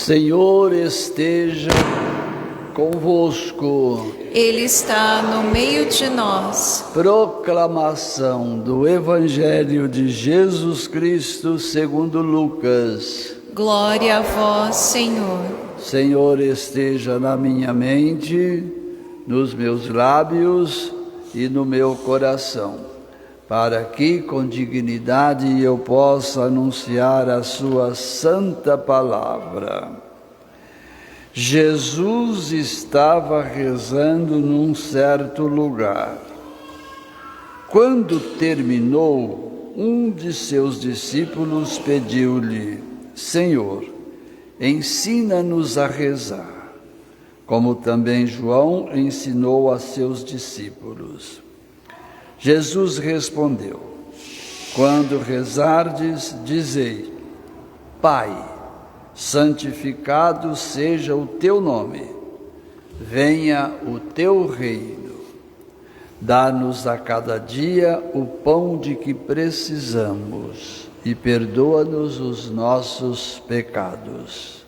Senhor esteja convosco. Ele está no meio de nós. Proclamação do Evangelho de Jesus Cristo segundo Lucas. Glória a vós, Senhor. Senhor esteja na minha mente, nos meus lábios e no meu coração, para que com dignidade eu possa anunciar a sua santa palavra. Jesus estava rezando num certo lugar. Quando terminou, um de seus discípulos pediu-lhe: Senhor, ensina-nos a rezar, como também João ensinou a seus discípulos. Jesus respondeu: quando rezardes, dizei: Pai, santificado seja o teu nome, venha o teu reino. Dá-nos a cada dia o pão de que precisamos e perdoa-nos os nossos pecados,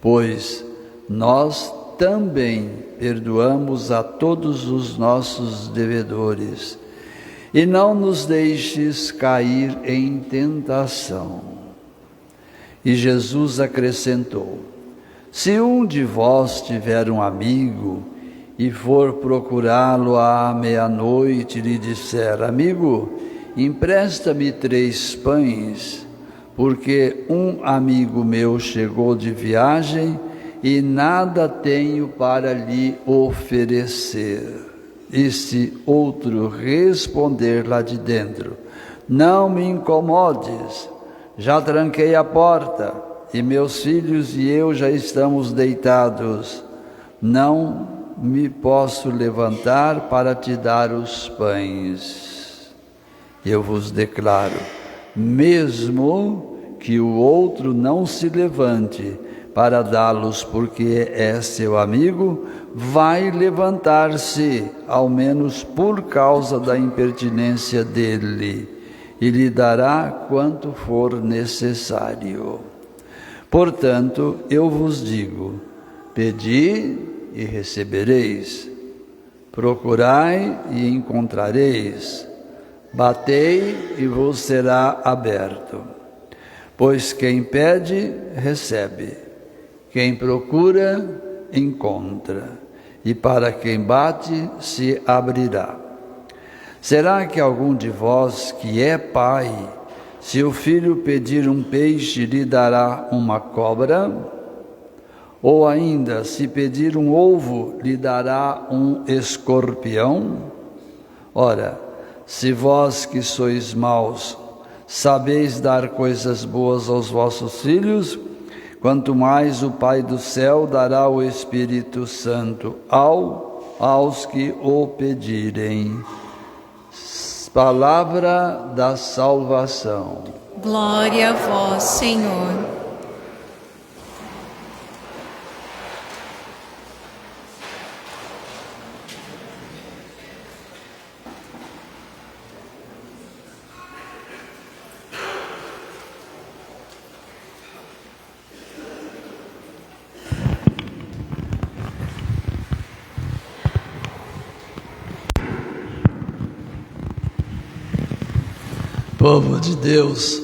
pois nós também perdoamos a todos os nossos devedores. E não nos deixes cair em tentação. E Jesus acrescentou: se um de vós tiver um amigo e for procurá-lo à meia-noite e lhe disser: amigo, empresta-me 3 pães, porque um amigo meu chegou de viagem e nada tenho para lhe oferecer. E se outro responder lá de dentro: não me incomodes, já tranquei a porta e meus filhos e eu já estamos deitados, não me posso levantar para te dar os pães. Eu vos declaro, mesmo que o outro não se levante para dá-los porque é seu amigo, vai levantar-se, ao menos por causa da impertinência dele, e lhe dará quanto for necessário. Portanto, eu vos digo: pedi e recebereis, procurai e encontrareis, batei e vos será aberto. Pois quem pede, recebe, quem procura, encontra, e para quem bate, se abrirá. Será que algum de vós que é pai, se o filho pedir um peixe, lhe dará uma cobra? Ou ainda, se pedir um ovo, lhe dará um escorpião? Ora, se vós que sois maus, sabeis dar coisas boas aos vossos filhos, quanto mais o Pai do céu dará o Espírito Santo aos que o pedirem. Palavra da salvação. Glória a vós, Senhor. Povo de Deus,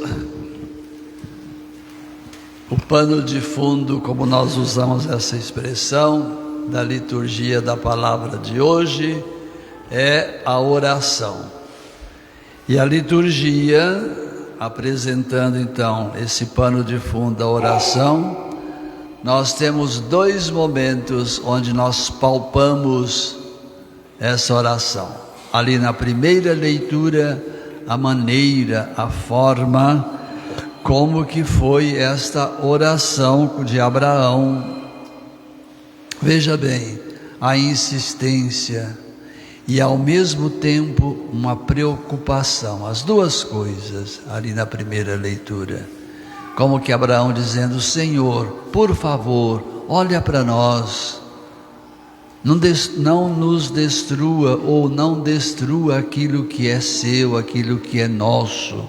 o pano de fundo, como nós usamos essa expressão, da liturgia da palavra de hoje, é a oração. E a liturgia, apresentando então esse pano de fundo da oração, nós temos 2 momentos onde nós palpamos essa oração. Ali na primeira leitura, a maneira, a forma, como que foi esta oração de Abraão. Veja bem, a insistência e ao mesmo tempo uma preocupação, as 2 coisas ali na primeira leitura. Como que Abraão dizendo: Senhor, por favor, olha para nós, não nos destrua ou não destrua aquilo que é seu, aquilo que é nosso.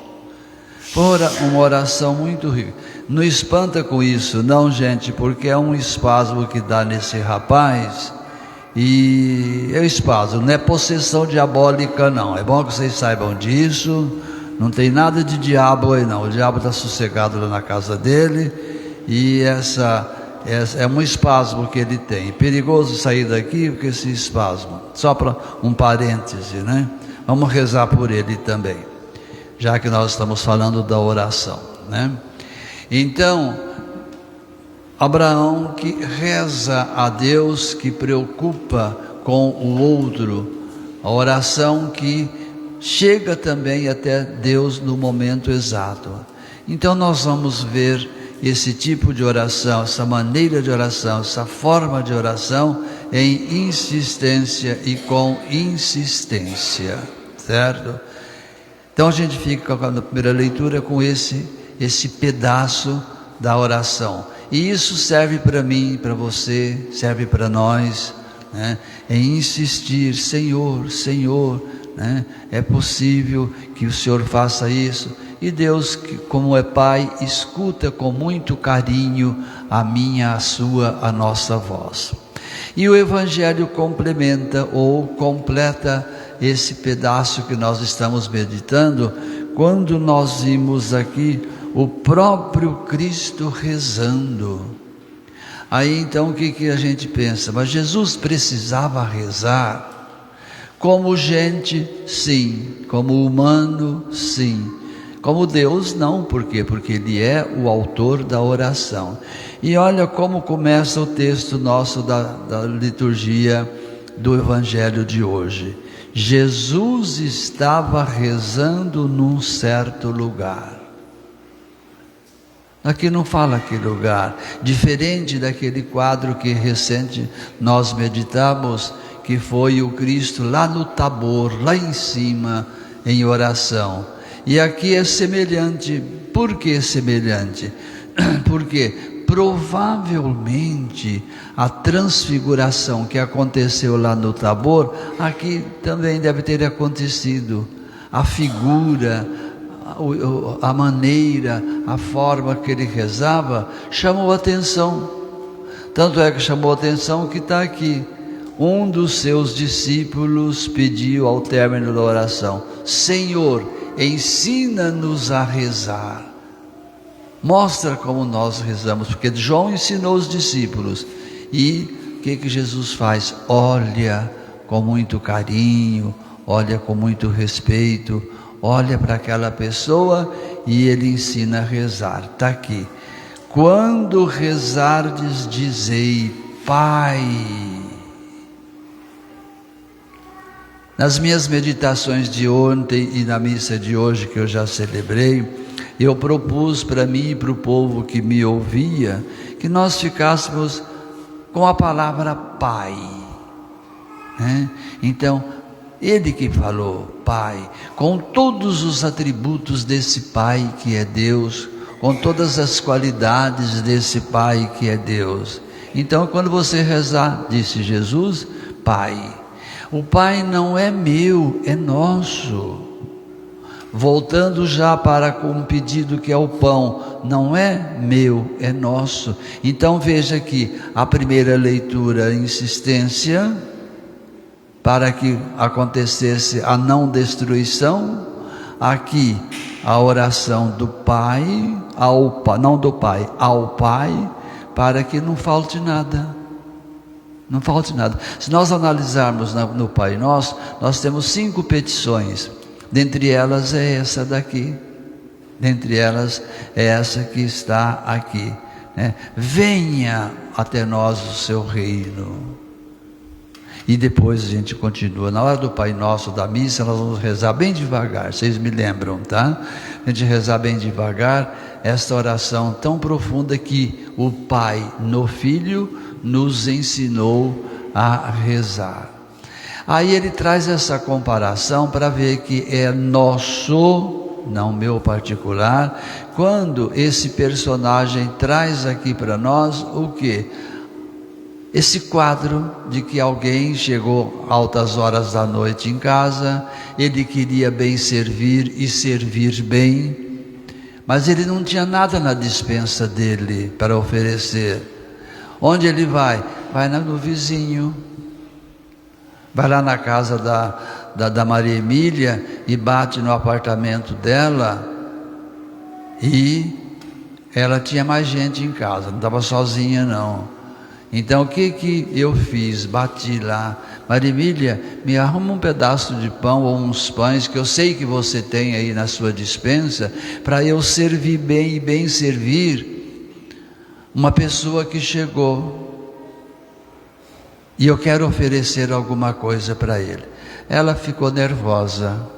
Uma oração muito rica. Não espanta com isso, não, gente, porque é um espasmo que dá nesse rapaz. E é espasmo, não é possessão diabólica, não. É bom que vocês saibam disso. Não tem nada de diabo aí, não. O diabo está sossegado lá na casa dele. E é um espasmo que ele tem. Perigoso sair daqui com esse espasmo. Só para um parêntese, né? Vamos rezar por ele também, já que nós estamos falando da oração, né? Então, Abraão que reza a Deus, que preocupa com o outro, a oração que chega também até Deus no momento exato. Então nós vamos ver esse tipo de oração, essa maneira de oração, essa forma de oração em insistência e com insistência, certo? Então a gente fica na primeira leitura com esse pedaço da oração. E isso serve para mim, para você, serve para nós, né? Em insistir, Senhor, Senhor, né? É possível que o Senhor faça isso. E Deus, que como é Pai, escuta com muito carinho a minha, a sua, a nossa voz. E o Evangelho complementa ou completa esse pedaço que nós estamos meditando, quando nós vimos aqui o próprio Cristo rezando. Aí então o que a gente pensa? Mas Jesus precisava rezar? Como gente, sim. Como humano, sim. Como Deus, não. Por quê? Porque Ele é o autor da oração. E olha como começa o texto nosso da liturgia do Evangelho de hoje. Jesus estava rezando num certo lugar. Aqui não fala que lugar, diferente daquele quadro que recente nós meditamos, que foi o Cristo lá no Tabor, lá em cima, em oração. E aqui é semelhante. Por que semelhante? Porque provavelmente a transfiguração que aconteceu lá no Tabor, aqui também deve ter acontecido. A figura, a maneira, a forma que ele rezava chamou a atenção. Tanto é que chamou a atenção que está aqui. Um dos seus discípulos pediu ao término da oração: Senhor, ensina-nos a rezar. Mostra como nós rezamos, porque João ensinou os discípulos. E o que Jesus faz? Olha com muito carinho, olha com muito respeito, olha para aquela pessoa e ele ensina a rezar. Está aqui. Quando rezardes, dizei: Pai. Nas minhas meditações de ontem e na missa de hoje que eu já celebrei, eu propus para mim e para o povo que me ouvia, que nós ficássemos com a palavra Pai, né? Então, Ele que falou, Pai, com todos os atributos desse Pai que é Deus, com todas as qualidades desse Pai que é Deus. Então, quando você rezar, disse Jesus, Pai. O Pai não é meu, é nosso. Voltando já para um pedido que é o pão, não é meu, é nosso. Então veja aqui, a primeira leitura, insistência, para que acontecesse a não destruição. Aqui, a oração do Pai, não do Pai, ao Pai, para que não falte nada. Não falte nada. Se nós analisarmos no Pai Nosso, nós temos 5 petições. Dentre elas é essa daqui. Dentre elas é essa que está aqui, né? Venha até nós o seu reino. E depois a gente continua. Na hora do Pai Nosso, da missa, nós vamos rezar bem devagar. Vocês me lembram, tá? A gente rezar bem devagar esta oração tão profunda que o Pai no Filho nos ensinou a rezar. Aí ele traz essa comparação para ver que é nosso, não meu particular, quando esse personagem traz aqui para nós o quê? Esse quadro de que alguém chegou altas horas da noite em casa, ele queria bem servir e servir bem, Mas ele não tinha nada na despensa dele para oferecer. Onde ele vai? Vai no vizinho. Vai lá na casa da Maria Emília e bate no apartamento dela. E ela tinha mais gente em casa, não estava sozinha não. Então o que eu fiz? Bati lá. Maria Emília, me arruma um pedaço de pão ou uns pães que eu sei que você tem aí na sua despensa, para eu servir bem e bem servir uma pessoa que chegou. E eu quero oferecer alguma coisa para ele. Ela ficou nervosa.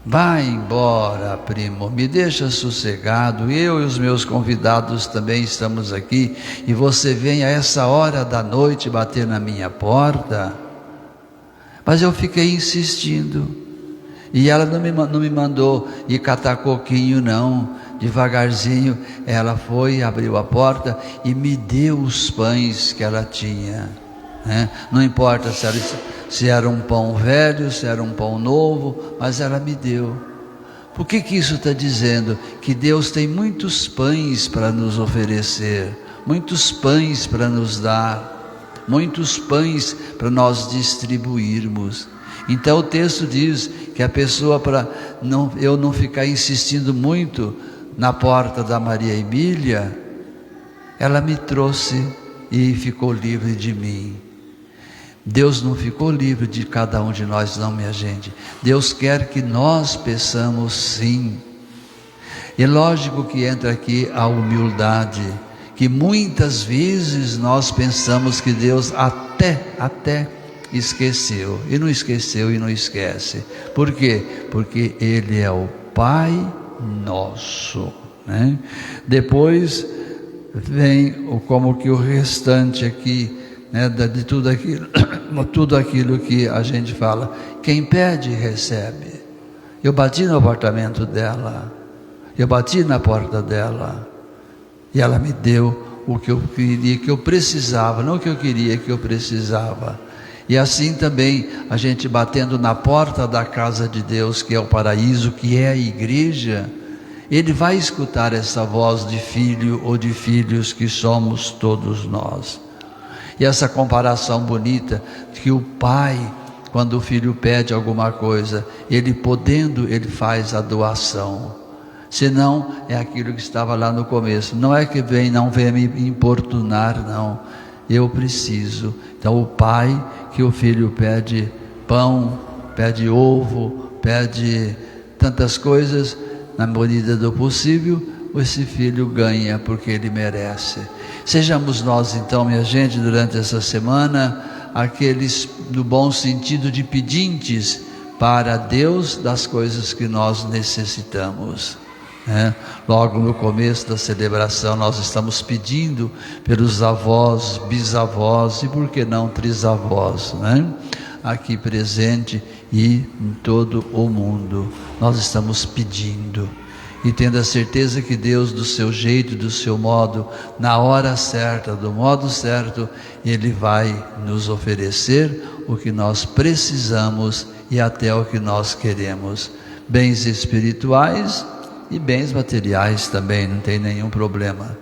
Vai embora, primo, me deixa sossegado, eu e os meus convidados também estamos aqui, e você vem a essa hora da noite bater na minha porta. Mas eu fiquei insistindo, e ela não me mandou ir catar coquinho não, devagarzinho, ela foi, abriu a porta e me deu os pães que ela tinha. Não importa se era um pão velho, se era um pão novo, mas ela me deu. Por que isso está dizendo? Que Deus tem muitos pães para nos oferecer, muitos pães para nos dar, muitos pães para nós distribuirmos. Então o texto diz que a pessoa, para eu não ficar insistindo muito na porta da Maria Emília, ela me trouxe e ficou livre de mim. Deus não ficou livre de cada um de nós não, minha gente. Deus quer que nós peçamos sim. E lógico que entra aqui a humildade, que muitas vezes nós pensamos que Deus até esqueceu, e não esqueceu e não esquece. Por quê? Porque Ele é o Pai nosso, né? Depois vem como que o restante aqui, né, de tudo aquilo que a gente fala. Quem pede, recebe. Eu bati no apartamento dela, eu bati na porta dela, e ela me deu o que eu queria, que eu precisava, não o que eu queria, que eu precisava. E assim também, a gente batendo na porta da casa de Deus, que é o paraíso, que é a igreja, Ele vai escutar essa voz de filho ou de filhos que somos todos nós. E essa comparação bonita, que o pai, quando o filho pede alguma coisa, ele podendo, ele faz a doação. Senão, é aquilo que estava lá no começo. Não é que não venha me importunar, não. Eu preciso. Então o pai, que o filho pede pão, pede ovo, pede tantas coisas, na medida do possível, esse filho ganha porque ele merece. Sejamos nós então, minha gente, durante essa semana, aqueles no bom sentido de pedintes para Deus das coisas que nós necessitamos. Logo no começo da celebração nós estamos pedindo pelos avós, bisavós e por que não trisavós, aqui presente e em todo o mundo. Nós estamos pedindo e tendo a certeza que Deus, do seu jeito, do seu modo, na hora certa, do modo certo, Ele vai nos oferecer o que nós precisamos e até o que nós queremos. Bens espirituais e bens materiais também, não tem nenhum problema.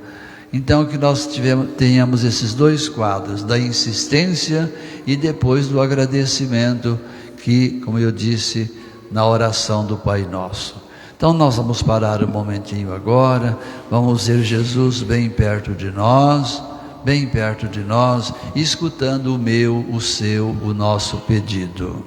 Então que nós tenhamos esses dois quadros, da insistência e depois do agradecimento, que, como eu disse, na oração do Pai Nosso. Então nós vamos parar um momentinho agora, vamos ver Jesus bem perto de nós, escutando o meu, o seu, o nosso pedido.